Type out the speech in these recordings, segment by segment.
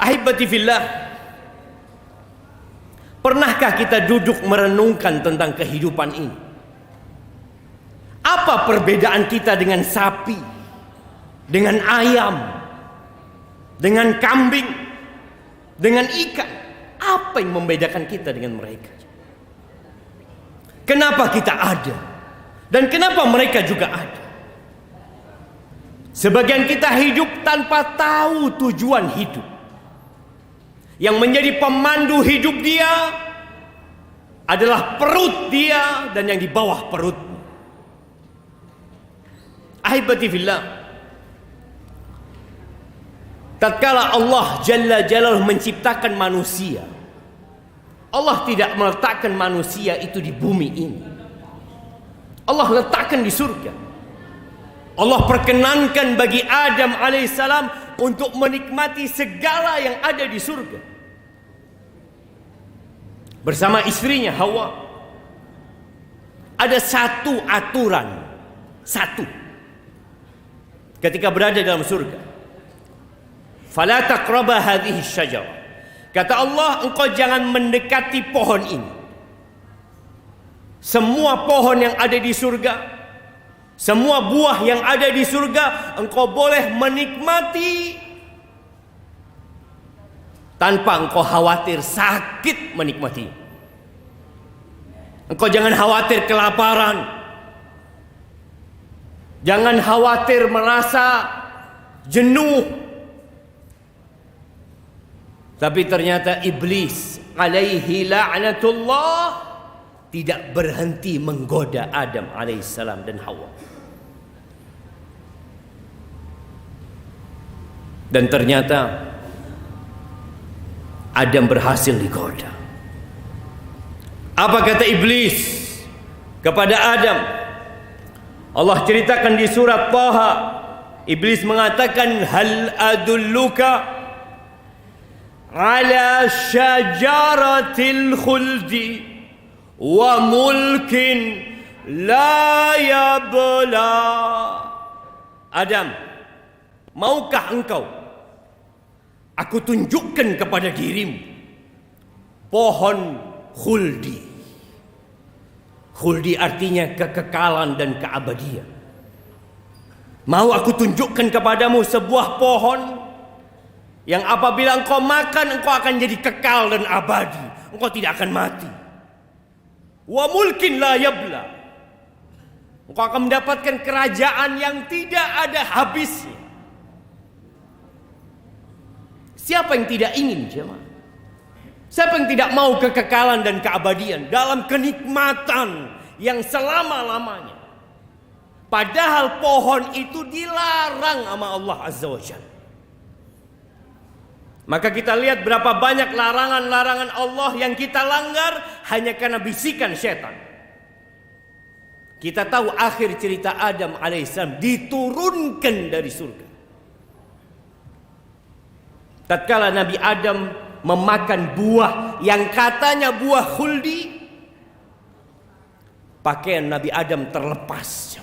Ahibati fillah, pernahkah kita duduk merenungkan tentang kehidupan ini? Apa perbedaan kita dengan sapi, dengan ayam, dengan kambing, dengan ikan? Apa yang membedakan kita dengan mereka? Kenapa kita ada? Dan kenapa mereka juga ada? Sebagian kita hidup tanpa tahu tujuan hidup. Yang menjadi pemandu hidup dia adalah perut dia dan yang di bawah perutnya. Ahibati fillah, tatkala Allah Jalla Jalaluhu menciptakan manusia, Allah tidak meletakkan manusia itu di bumi ini. Allah letakkan di surga. Allah perkenankan bagi Adam alaihissalam untuk menikmati segala yang ada di surga bersama istrinya Hawa. Ada satu aturan, satu, ketika berada dalam surga. Fala taqraba hadhihi syajarah. Kata Allah, engkau jangan mendekati pohon ini. Semua pohon yang ada di surga, semua buah yang ada di surga, engkau boleh menikmati tanpa engkau khawatir sakit menikmati. Engkau jangan khawatir kelaparan. Jangan khawatir merasa jenuh. Tapi ternyata iblis alaihi la'natullah tidak berhenti menggoda Adam alaihissalam dan Hawa. Dan ternyata Adam berhasil digoda. Apa kata iblis kepada Adam? Allah ceritakan di surat Taha. Iblis mengatakan, hal adulluka ala syajaratil khuldi wa mulkin la yabla. Adam, maukah engkau aku tunjukkan kepada dirimu pohon khuldi. Khuldi artinya kekekalan dan keabadian. Mau aku tunjukkan kepadamu sebuah pohon yang apabila engkau makan, engkau akan jadi kekal dan abadi. Engkau tidak akan mati. Wa mulkin la yabla. Engkau akan mendapatkan kerajaan yang tidak ada habisnya. Siapa yang tidak ingin, jemaah? Siapa yang tidak mau kekekalan dan keabadian dalam kenikmatan yang selama-lamanya? Padahal pohon itu dilarang sama Allah Azza wa Jalla. Maka kita lihat berapa banyak larangan-larangan Allah yang kita langgar hanya karena bisikan setan. Kita tahu akhir cerita Adam alaihissalam diturunkan dari surga. Tatkala Nabi Adam memakan buah yang katanya buah khuldi, pakaian Nabi Adam terlepas.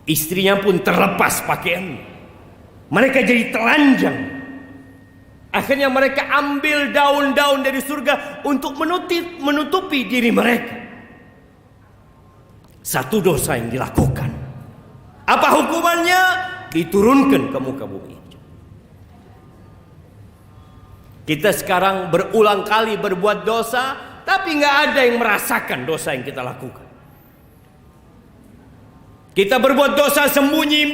Istrinya pun terlepas pakaiannya. Mereka jadi telanjang. Akhirnya mereka ambil daun-daun dari surga untuk menutupi diri mereka. Satu dosa yang dilakukan. Apa hukumannya? Diturunkan ke muka bumi. Kita sekarang berulang kali berbuat dosa, tapi nggak ada yang merasakan dosa yang kita lakukan. Kita berbuat dosa sembunyi,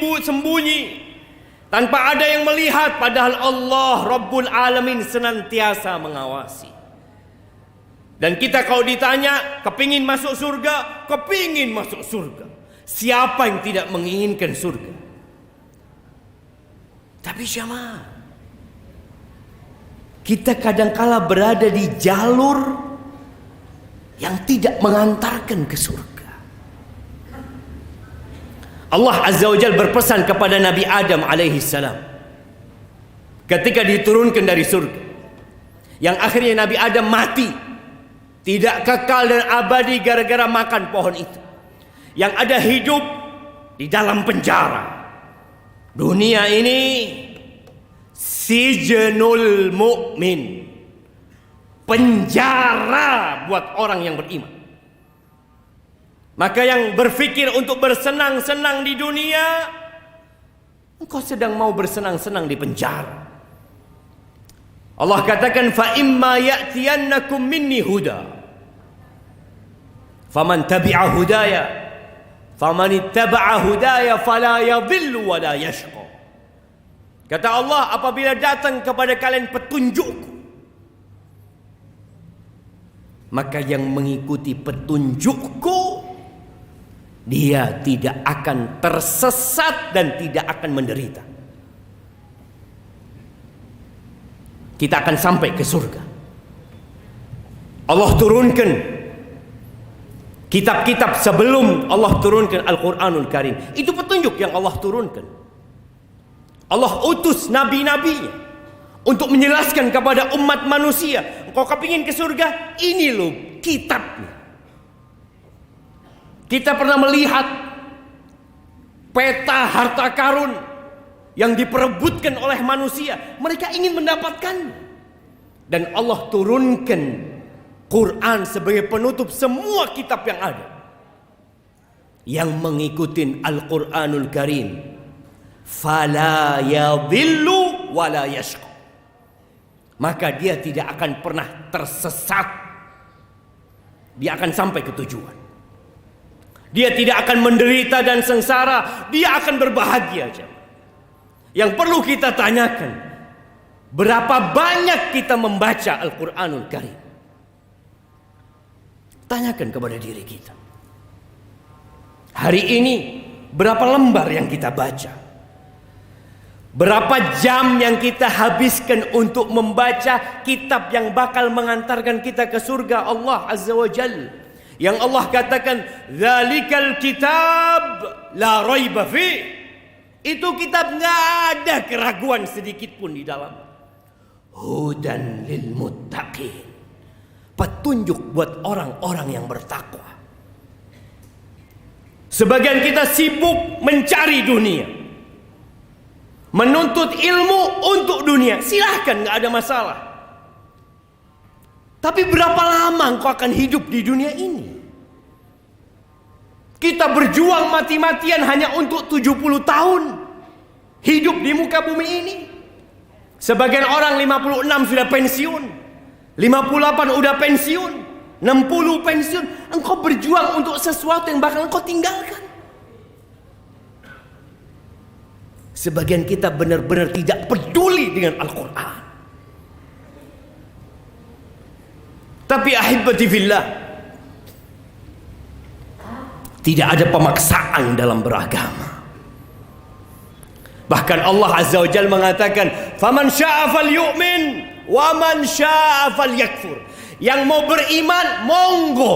tanpa ada yang melihat, padahal Allah Rabbul Alamin senantiasa mengawasi. Dan kita kalau ditanya, kepingin masuk surga? Kepingin masuk surga. Siapa yang tidak menginginkan surga? Tapi jemaah, kita kadangkala berada di jalur yang tidak mengantarkan ke surga. Allah Azza wa Jalla berpesan kepada Nabi Adam alaihi salam ketika diturunkan dari surga, yang akhirnya Nabi Adam mati, tidak kekal dan abadi gara-gara makan pohon itu. Yang ada hidup di dalam penjara. Dunia ini Sijnul mu'min, penjara buat orang yang beriman. Maka yang berfikir untuk bersenang-senang di dunia, engkau sedang mau bersenang-senang di penjara. Allah katakan, fa imma ya'tiyannakum minni huda faman tabi'a hudaya faman ittaba'a hudaya fala yadhillu wa la yashqa. Kata Allah, apabila datang kepada kalian petunjukku, maka yang mengikuti petunjukku, dia tidak akan tersesat dan tidak akan menderita. Kita akan sampai ke surga. Allah turunkan kitab-kitab sebelum Allah turunkan Al-Quranul Karim. Itu petunjuk yang Allah turunkan. Allah utus nabi-nabinya untuk menjelaskan kepada umat manusia, engkau kepingin ke surga, ini loh kitabnya. Kita pernah melihat peta harta karun yang diperebutkan oleh manusia. Mereka ingin mendapatkannya. Dan Allah turunkan Quran sebagai penutup semua kitab yang ada. Yang mengikuti Al-Quranul Karim, fala yadhillu wa la yashqa, maka dia tidak akan pernah tersesat. Dia akan sampai ke tujuan. Dia tidak akan menderita dan sengsara. Dia akan berbahagia. Yang perlu kita tanyakan, berapa banyak kita membaca Al-Quranul Karim? Tanyakan kepada diri kita. Hari ini berapa lembar yang kita baca? Berapa jam yang kita habiskan untuk membaca kitab yang bakal mengantarkan kita ke surga Allah Azza wa Jalla? Yang Allah katakan, "Dzalikal kitab la raiba fi." Itu kitab nggak ada keraguan sedikit pun di dalam. Hudan lil muttaqin, petunjuk buat orang-orang yang bertakwa. Sebagian kita sibuk mencari dunia, menuntut ilmu untuk dunia. Silahkan, nggak ada masalah. Tapi berapa lama engkau akan hidup di dunia ini? Kita berjuang mati-matian hanya untuk 70 tahun hidup di muka bumi ini. Sebagian orang 56 sudah pensiun, 58 udah pensiun, 60 pensiun. Engkau berjuang untuk sesuatu yang bakal engkau tinggalkan. Sebagian kita benar-benar tidak peduli dengan Al-Quran. Tapi ahibati fillah, tidak ada pemaksaan dalam beragama. Bahkan Allah Azza wa Jalla mengatakan, "Faman syaa'a falyu'min wa man syaa'a falyakfur." Yang mau beriman, monggo.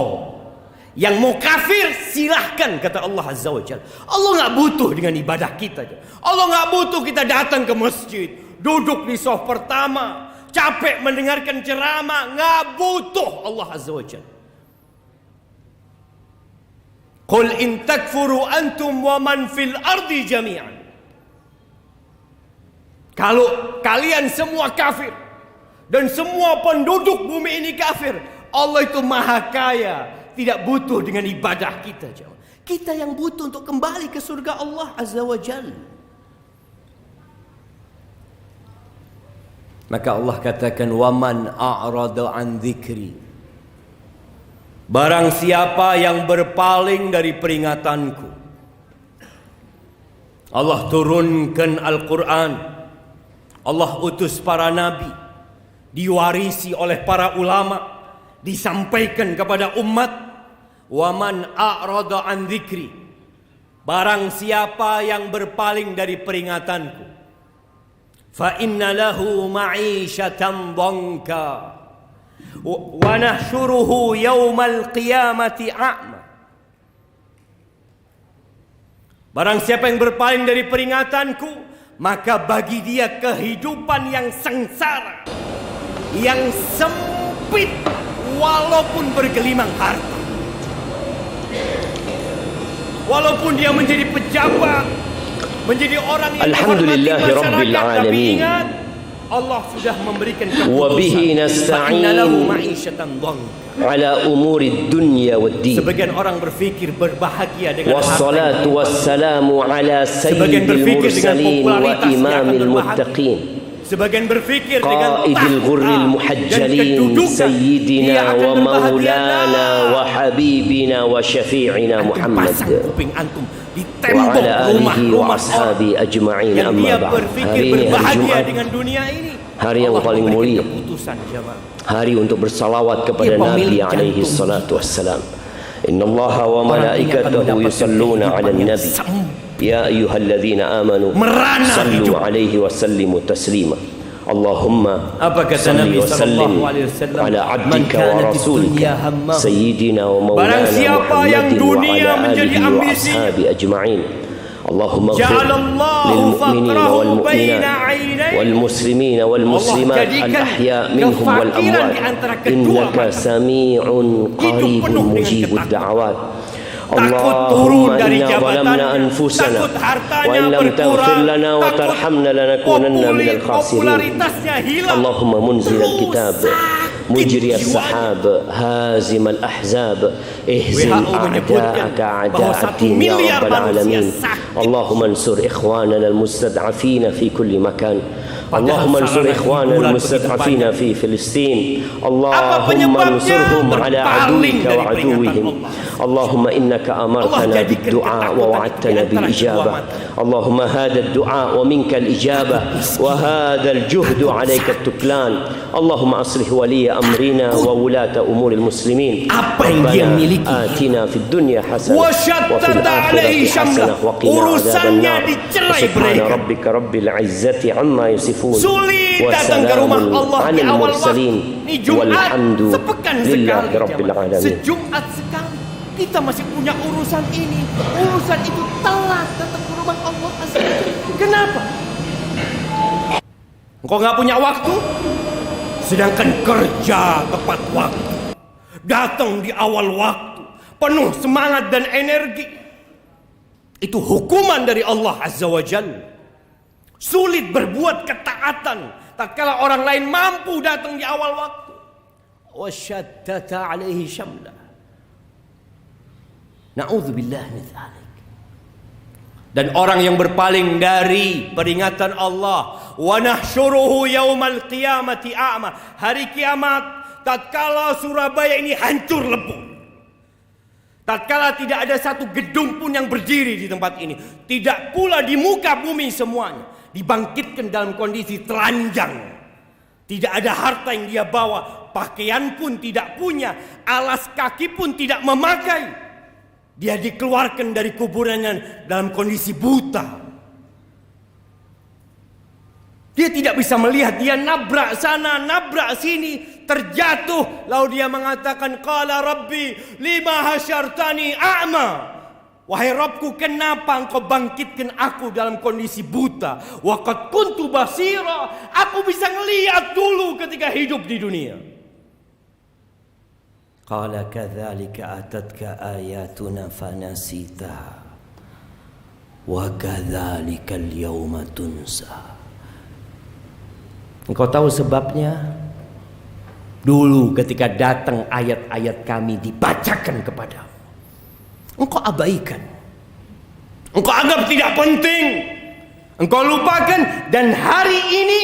Yang mau kafir, silahkan, kata Allah Azza wa Jalla. Allah nggak butuh dengan ibadah kita. Allah nggak butuh kita datang ke masjid, duduk di saf pertama, capek mendengarkan ceramah. Nggak butuh Allah Azza wa Jalla. Qul in takfuru antum wa man fil ardi jami'an. Kalau kalian semua kafir dan semua penduduk bumi ini kafir, Allah itu maha kaya, tidak butuh dengan ibadah kita. Kita yang butuh untuk kembali ke surga Allah Azza wa Jalla. Maka Allah katakan, "Waman a'rada an dzikri." Barang siapa yang berpaling dari peringatanku. Allah turunkan Al-Quran. Allah utus para nabi, diwarisi oleh para ulama, disampaikan kepada umat. Waman a'rada an dzikri, barang siapa yang berpaling dari peringatanku, fa inna lahu ma'isyatan dhanka wa nahsyuruhu yaumal qiyamati a'ma. Barang siapa yang berpaling dari peringatanku, maka bagi dia kehidupan yang sengsara, yang sempit, walaupun bergelimang harta. Walaupun dia menjadi pejabat, menjadi orang yang dihormati masyarakat, tapi ingat, Allah sudah memberikan وبه نستعين على أمور الدنيا والدين والصلاة والسلام على سيد المرسلين وإمام المتقين قائد الغر المحجلين سيدنا ومولانا وحبيبنا وشفيعنا محمد وعلى آله وأصحابه أجمعين. أما بعد. Hari ini hari Jumat, hari yang paling mulia, hari untuk bersalawat kepada Nabi alaihi salatu wassalam. Innallaha wa malaikatahu yusalluna 'alan nabi ya ayyuhalladzina amanu sallu 'alaihi wa sallimu taslima. Allahumma salli wa sallim ala 'abdika wa rasulika sayyidina wa maulana Muhammadin wa ala alihi wa ashabi ajma'in. اللهم اغفر للمؤمنين والمؤمنات والمسلمين والمسلمات الأحياء منهم والأموات إنك سميع قريب مجيب الدعوات. اللهم إنا ظلمنا أنفسنا وإن لم تغفر لنا وترحمنا لنكونن من الخاسرين. اللهم منزل الكتاب مجري السحاب هازم الأحزاب اهزم أعداءك أعداء الدين يا رب العالمين. اللهم انصر إخواننا المستضعفين في كل مكان. اللهم انصر إخواننا المستضعفين في فلسطين. اللهم انصرهم على عدوك وعدوهم. اللهم إنك أمرتنا بالدعاء ووعدتنا بالإجابة. اللهم هذا الدعاء ومنك الإجابة وهذا الجهد عليك التكلان. اللهم أصلح ولي أمرنا وولاة أمور المسلمين. ربنا آتنا في الدنيا حسنة وفي الآخرة حسنة وقنا عذاب النار. سبحان ربك رب العزة عما يصفون وسلام على المرسلين والحمد لله رب العالمين. Kita masih punya urusan ini. Urusan itu telat datang ke rumah Allah Azza wa Jalla. Kenapa? Engkau nggak punya waktu, sedangkan kerja tepat waktu, datang di awal waktu, penuh semangat dan energi. Itu hukuman dari Allah Azza wa Jalla. Sulit berbuat ketaatan tatkala orang lain mampu datang di awal waktu. Wasyattata alaihi syamla. Na'udzubillah min dzalik. Dan orang yang berpaling dari peringatan Allah, wa nahsyuruhu yaumal qiyamati a'ma. Hari kiamat tatkala Surabaya ini hancur lebur. Tatkala tidak ada satu gedung pun yang berdiri di tempat ini, tidak pula di muka bumi semuanya, dibangkitkan dalam kondisi telanjang. Tidak ada harta yang dia bawa, pakaian pun tidak punya, alas kaki pun tidak memakai. Dia dikeluarkan dari kuburannya dalam kondisi buta. Dia tidak bisa melihat, dia nabrak sana, nabrak sini, terjatuh. Lalu dia mengatakan, qala rabbi lima hasyartani a'ma. Wahai Rabbku, kenapa engkau bangkitkan aku dalam kondisi buta? Wa qad kuntu basira. Aku bisa ngelihat dulu ketika hidup di dunia. Qala kadzalika atatka ayatuna fanasita wa kadzalika al-yawma tunsa. Engkau tahu sebabnya? Dulu ketika datang ayat-ayat kami dibacakan kepadamu, engkau abaikan, engkau anggap tidak penting, engkau lupakan, dan hari ini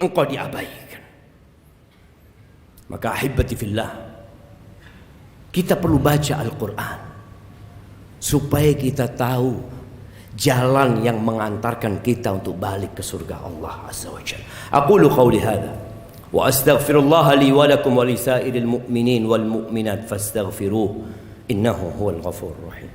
engkau diabaikan. Maka ahibati fillah, kita perlu baca Al-Quran supaya kita tahu jalan yang mengantarkan kita untuk balik ke surga Allah Azza wa Jalla. Aqulu qawli hadha wa astaghfirullah li wa lakum wa li sa'iril mu'minin wal mu'minat fastaghfiruh innahu huwal ghafurur rahim.